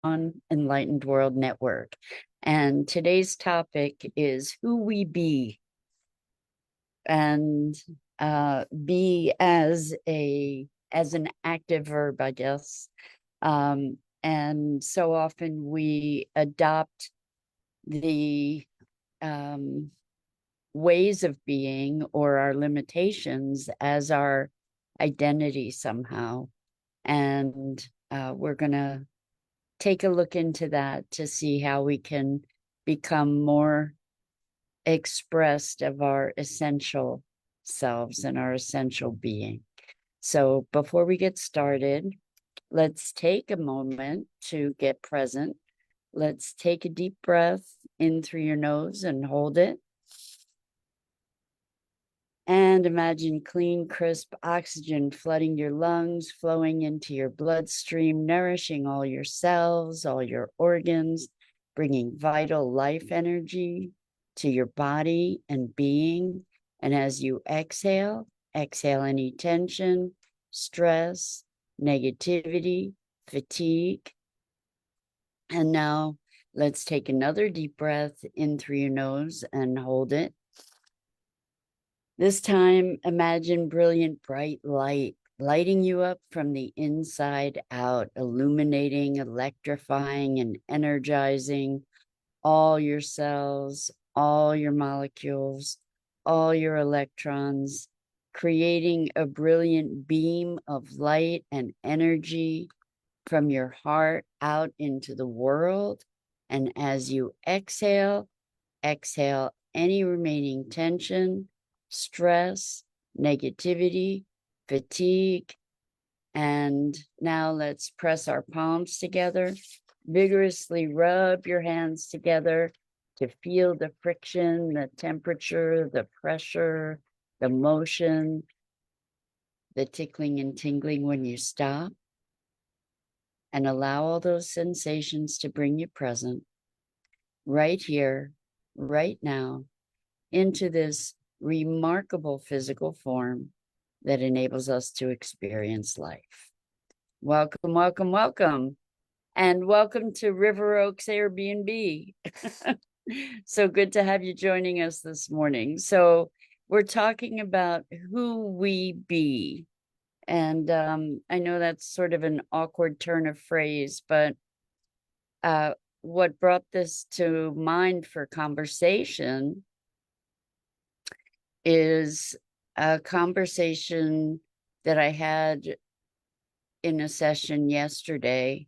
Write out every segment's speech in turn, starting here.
Enlightened World Network. And today's topic is who we be, and be as an active verb, I guess. And so often we adopt the ways of being or our limitations as our identity somehow. And we're going to take a look into that to see how we can become more expressed of our essential selves and our essential being. So before we get started, let's take a moment to get present. Let's take a deep breath in through your nose and hold it. And imagine clean, crisp oxygen flooding your lungs, flowing into your bloodstream, nourishing all your cells, all your organs, bringing vital life energy to your body and being. And as you exhale, exhale any tension, stress, negativity, fatigue. And now let's take another deep breath in through your nose and hold it. This time, imagine brilliant, bright light lighting you up from the inside out, illuminating, electrifying, and energizing all your cells, all your molecules, all your electrons, creating a brilliant beam of light and energy from your heart out into the world. And as you exhale, exhale any remaining tension, stress, negativity, fatigue. And now let's press our palms together, vigorously rub your hands together to feel the friction, the temperature, the pressure, the motion, the tickling and tingling when you stop. And allow all those sensations to bring you present right here, right now, into this remarkable physical form that enables us to experience life. Welcome, welcome, welcome. And welcome to River Oaks Airbnb. So good to have you joining us this morning. So we're talking about who we be. And I know that's sort of an awkward turn of phrase, but what brought this to mind for conversation is a conversation that I had in a session yesterday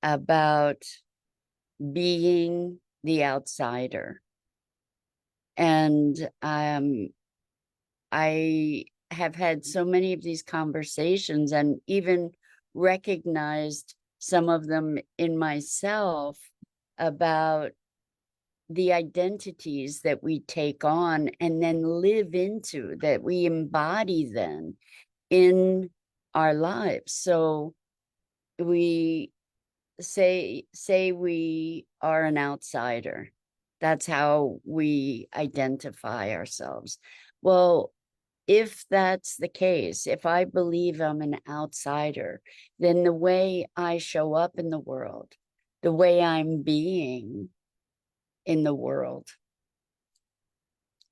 about being the outsider. And I have had so many of these conversations and even recognized some of them in myself about the identities that we take on and then live into, that we embody then in our lives. So we say we are an outsider. That's how we identify ourselves. Well, if that's the case, if I believe I'm an outsider, then the way I show up in the world, the way I'm being in the world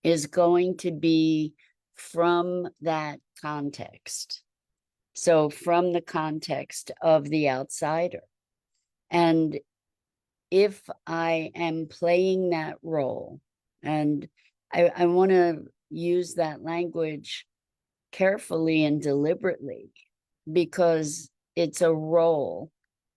is going to be from that context. So from the context of the outsider. And if I am playing that role, and I want to use that language carefully and deliberately, because it's a role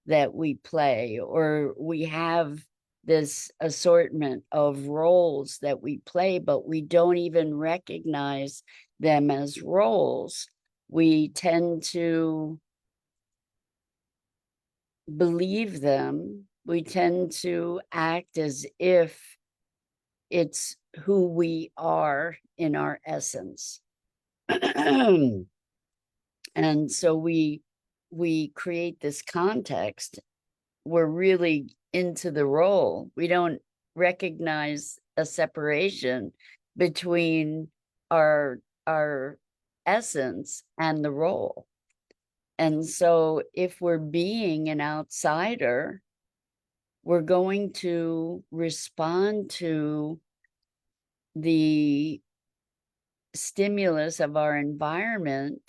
that we play, or we have this assortment of roles that we play, but we don't even recognize them as roles. We tend to believe them. We tend to act as if it's who we are in our essence. And so we create this context. We're really into the role. We don't recognize a separation between our essence and the role. And so if we're being an outsider, we're going to respond to the stimulus of our environment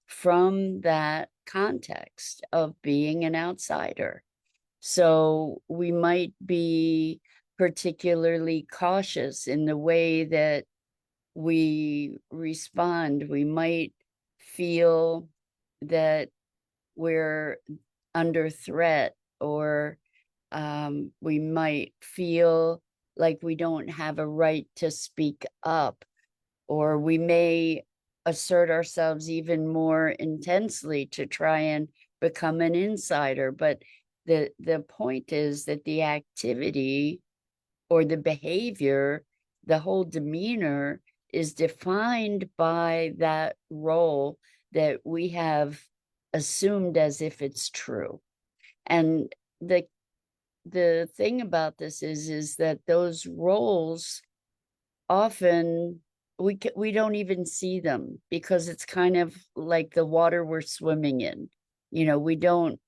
from that context of being an outsider. So we might be particularly cautious in the way that we respond. We might feel that we're under threat, or we might feel like we don't have a right to speak up, or we may assert ourselves even more intensely to try and become an insider. But the point is that the activity or the behavior, the whole demeanor is defined by that role that we have assumed as if it's true. And the thing about this is that those roles often we don't even see them, because it's kind of like the water we're swimming in. We don't,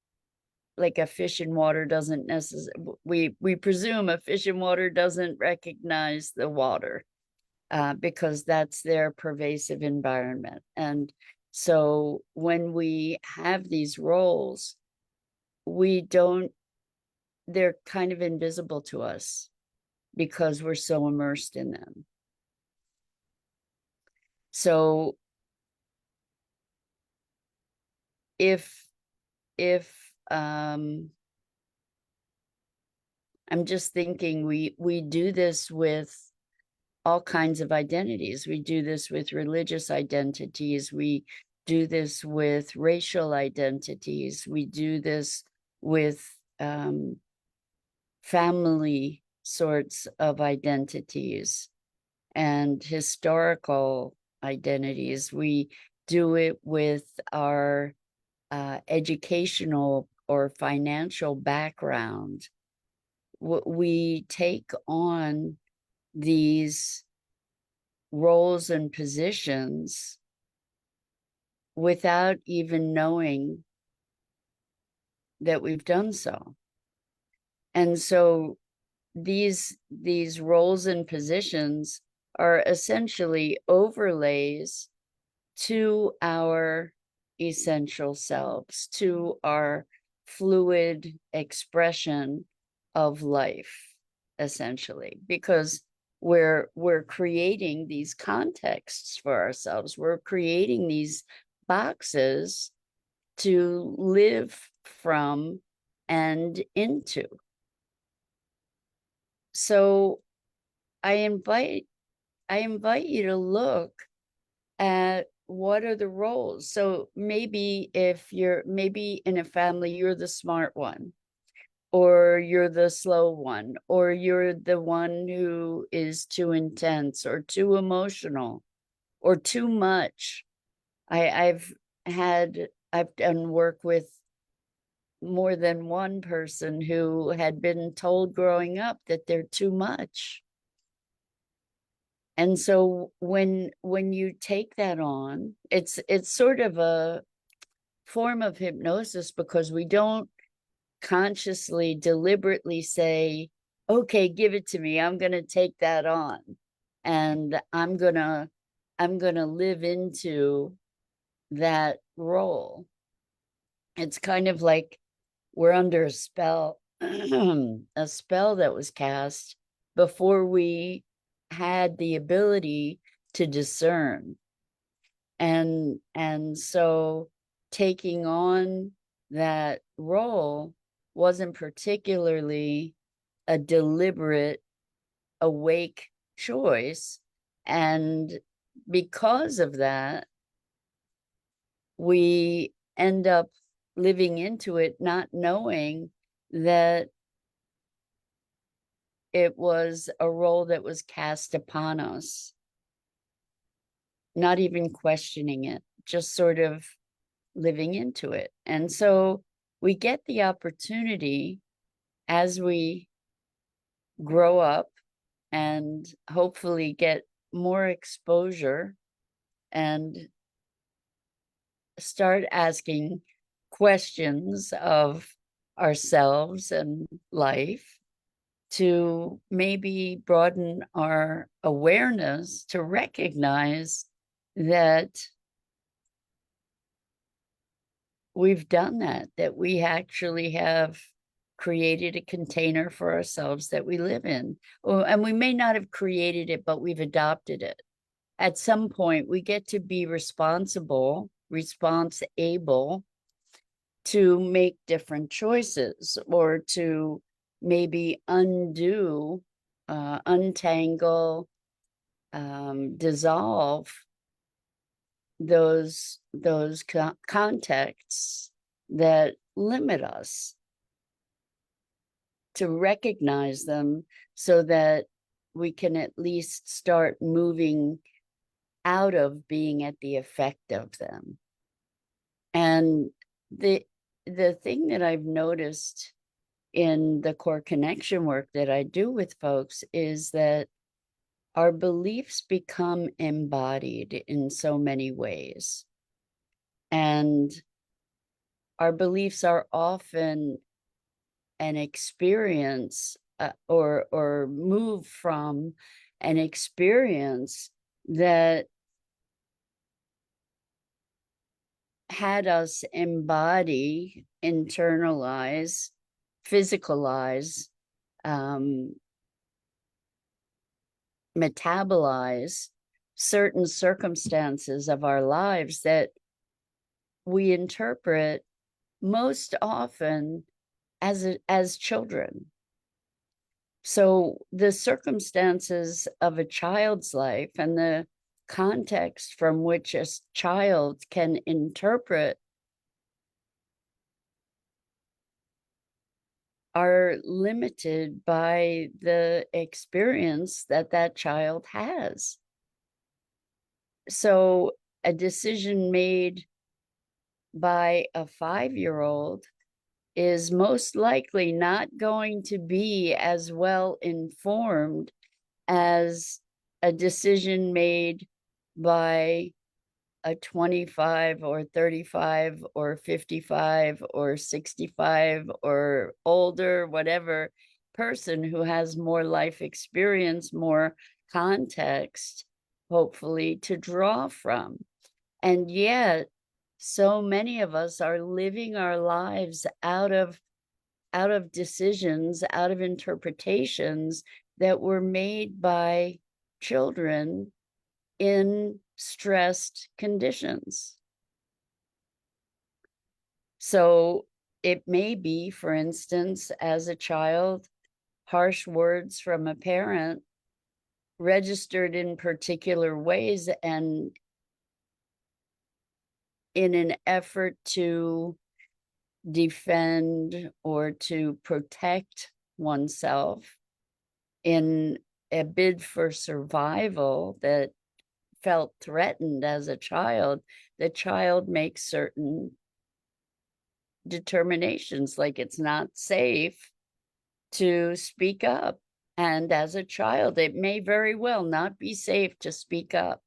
like a fish in water doesn't necessarily, we presume a fish in water doesn't recognize the water, because that's their pervasive environment. And so when we have these roles, we don't, they're kind of invisible to us because we're so immersed in them. So if I'm just thinking, we do this with all kinds of identities. We do this with religious identities. We do this with racial identities. We do this with family sorts of identities and historical identities. We do it with our educational or financial background. We take on these roles and positions without even knowing that we've done so. And so these roles and positions are essentially overlays to our essential selves, to our fluid expression of life, essentially, because we're creating these contexts for ourselves. We're creating these boxes to live from and into. So I invite you to look at what are the roles. So maybe if you're maybe in a family, you're the smart one, or you're the slow one, or you're the one who is too intense or too emotional or too much. I've done work with more than one person who had been told growing up that they're too much. And so when you take that on, it's sort of a form of hypnosis, because we don't consciously, deliberately say, okay, give it to me. I'm going to take that on. And I'm going to live into that role. It's kind of like we're under a spell, a spell that was cast before we had the ability to discern. And so taking on that role wasn't particularly a deliberate, awake choice. And because of that, we end up living into it, not knowing that it was a role that was cast upon us, not even questioning it, just sort of living into it. And so we get the opportunity, as we grow up and hopefully get more exposure and start asking questions of ourselves and life, to maybe broaden our awareness to recognize that we've done that we actually have created a container for ourselves that we live in. And we may not have created it, but we've adopted it. At some point, we get to be responsible to make different choices, or to maybe undo, untangle, dissolve those contexts that limit us, to recognize them so that we can at least start moving out of being at the effect of them. And the thing that I've noticed in the core connection work that I do with folks is that our beliefs become embodied in so many ways. And our beliefs are often an experience, or move from an experience that had us embody, internalize, physicalize, metabolize certain circumstances of our lives that we interpret most often as children. So the circumstances of a child's life and the context from which a child can interpret are limited by the experience that that child has. So a decision made by a 5-year-old is most likely not going to be as well informed as a decision made by a 25 or 35 or 55 or 65 or older, whatever person who has more life experience, more context, hopefully, to draw from. And yet, so many of us are living our lives out of decisions, out of interpretations that were made by children in stressed conditions. So it may be, for instance, as a child, harsh words from a parent registered in particular ways, and in an effort to defend or to protect oneself, in a bid for survival that felt threatened as a child, the child makes certain determinations, like it's not safe to speak up. And as a child, it may very well not be safe to speak up,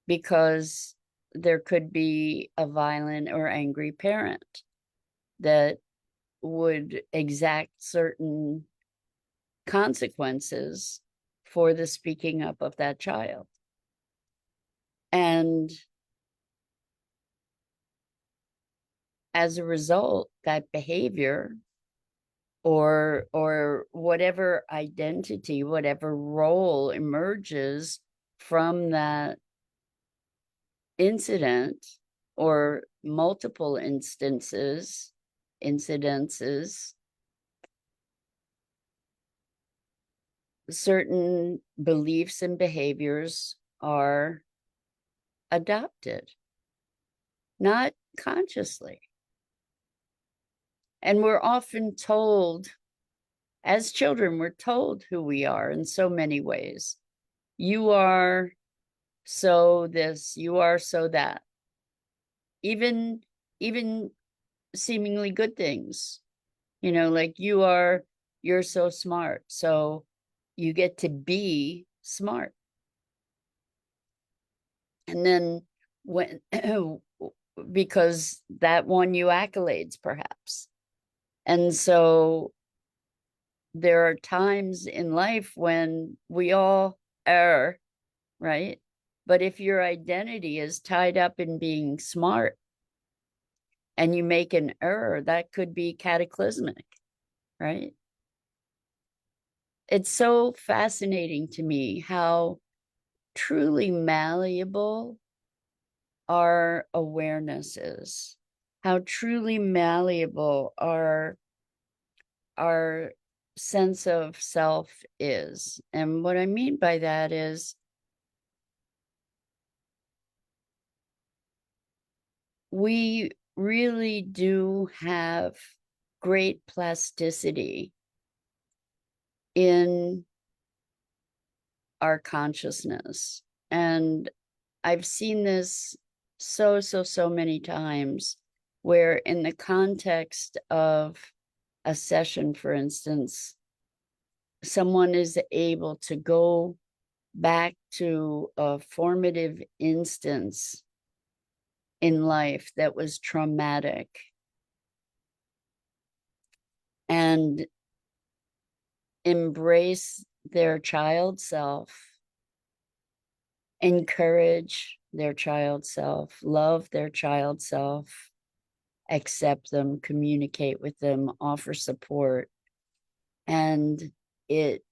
because there could be a violent or angry parent that would exact certain consequences for the speaking up of that child. And as a result, that behavior, or whatever identity, whatever role emerges from that incident, or multiple incidences, certain beliefs and behaviors are adopted, not consciously. And we're often told, as children, we're told who we are in so many ways. You are so this, you are so that. Even seemingly good things, like you're so smart, so you get to be smart. And then when because that won you accolades, perhaps. And so there are times in life when we all err, right? But if your identity is tied up in being smart and you make an error, that could be cataclysmic, right? It's so fascinating to me how truly malleable our awareness is, how truly malleable our sense of self is. And what I mean by that is we really do have great plasticity in our consciousness. And I've seen this so many times where, in the context of a session, for instance, someone is able to go back to a formative instance in life that was traumatic and embrace their child self, encourage their child self, love their child self, accept them, communicate with them, offer support. And it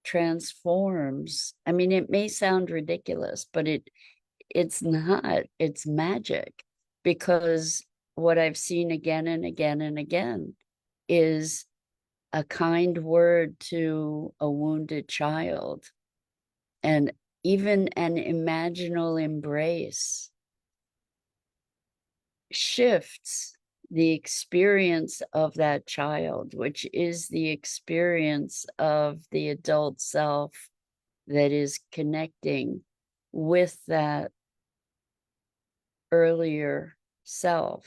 transforms. I mean, it may sound ridiculous, but it's not. It's magic, because what I've seen again and again and again is a kind word to a wounded child, and even an imaginal embrace shifts the experience of that child, which is the experience of the adult self that is connecting with that earlier self.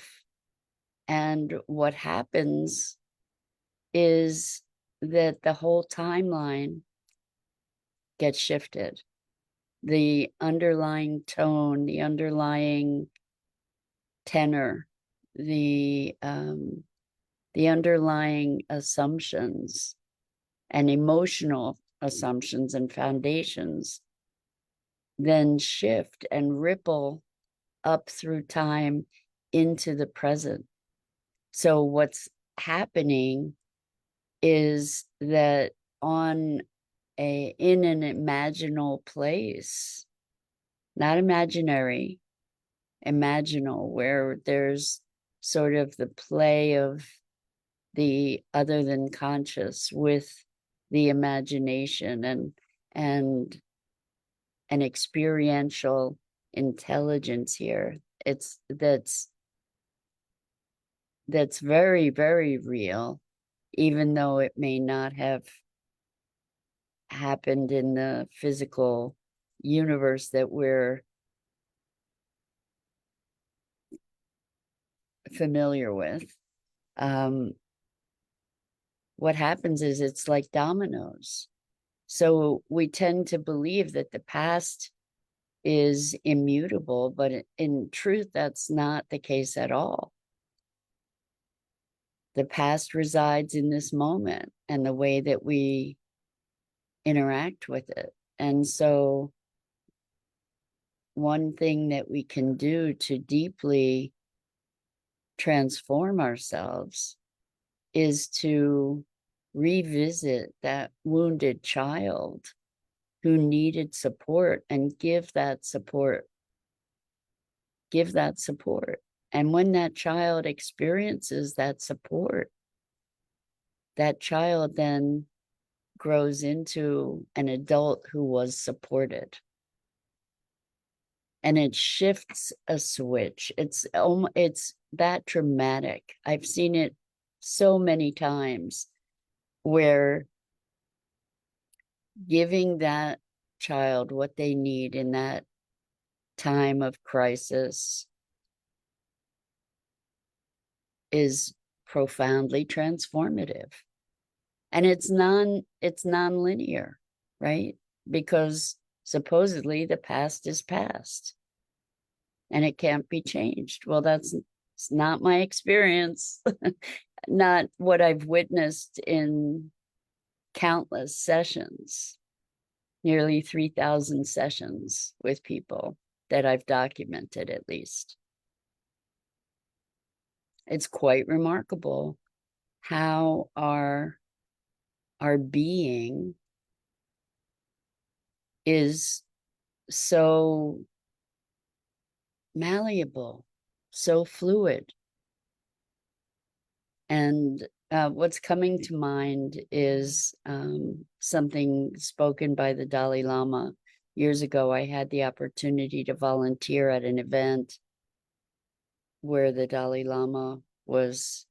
And what happens is that the whole timeline gets shifted. The underlying tone, the underlying tenor, the underlying assumptions and emotional assumptions and foundations then shift and ripple up through time into the present. So what's happening is that in an imaginal place, not imaginary, imaginal, where there's sort of the play of the other than conscious with the imagination and an experiential intelligence here. It's that's very real, even though it may not have happened in the physical universe that we're familiar with. What happens is it's like dominoes. So we tend to believe that the past is immutable, but in truth, that's not the case at all. The past resides in this moment and the way that we interact with it. And so one thing that we can do to deeply transform ourselves is to revisit that wounded child who needed support and give that support. And when that child experiences that support, that child then grows into an adult who was supported. And it shifts a switch. It's that dramatic. I've seen it so many times where giving that child what they need in that time of crisis is profoundly transformative. And it's nonlinear, right? Because supposedly the past is past. and it can't be changed. Well, that's it's not my experience, not what I've witnessed in countless sessions, nearly 3,000 sessions with people that I've documented at least. It's quite remarkable how our being is so malleable, so fluid. And what's coming to mind is something spoken by the Dalai Lama. Years ago, I had the opportunity to volunteer at an event where the Dalai Lama was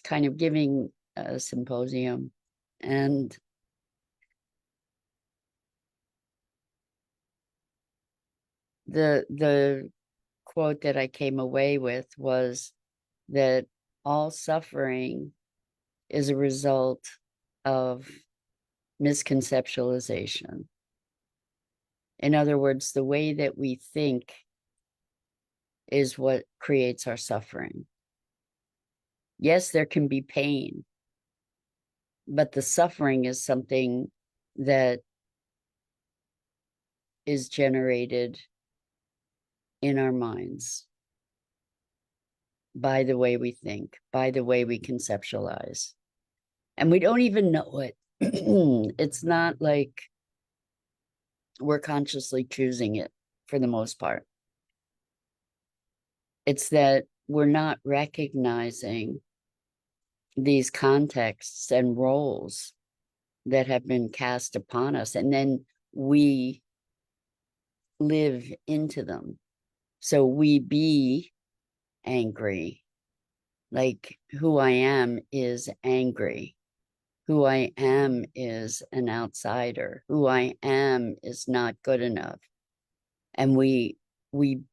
kind of giving a symposium, and the quote that I came away with was that all suffering is a result of misconceptualization. In other words, the way that we think is what creates our suffering. Yes, there can be pain, but the suffering is something that is generated in our minds by the way we think, by the way we conceptualize. And we don't even know it. It's not like we're consciously choosing it for the most part. It's that we're not recognizing these contexts and roles that have been cast upon us, and then we live into them. So we be angry. Like, who I am is angry. Who I am is an outsider. Who I am is not good enough. And we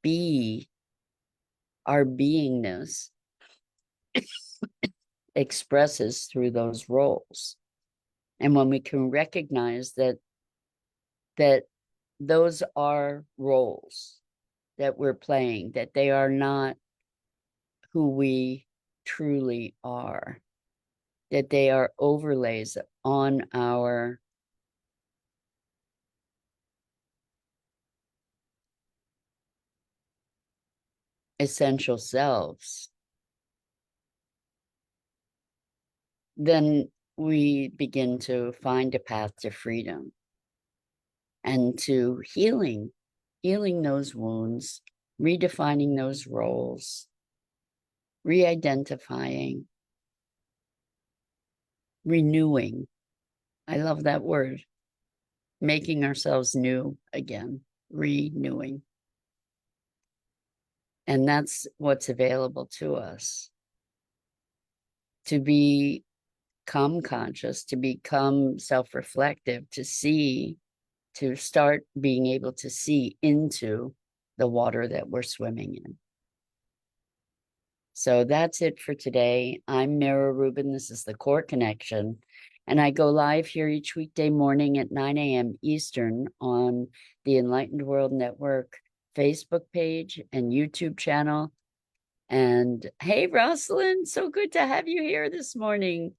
be our beingness expresses through those roles. And when we can recognize that those are roles that we're playing, that they are not who we truly are, that they are overlays on our essential selves, then we begin to find a path to freedom and to healing those wounds, redefining those roles, re-identifying, renewing. I love that word, making ourselves new again, renewing. And that's what's available to us. To become conscious, to become self-reflective, to start being able to see into the water that we're swimming in. So that's it for today. I'm Mira Rubin. This is the Core Connection. And I go live here each weekday morning at 9 a.m. Eastern on the Enlightened World Network Facebook page and YouTube channel. And hey, Rosalind, so good to have you here this morning.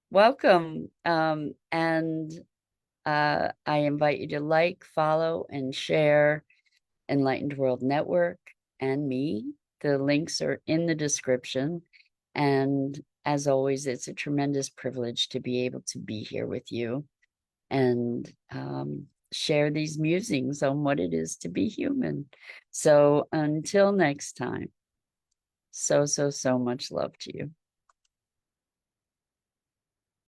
Welcome. I invite you to like, follow, and share Enlightened World Network and me. The links are in the description. And as always, it's a tremendous privilege to be able to be here with you and share these musings on what it is to be human. So until next time, so much love to you.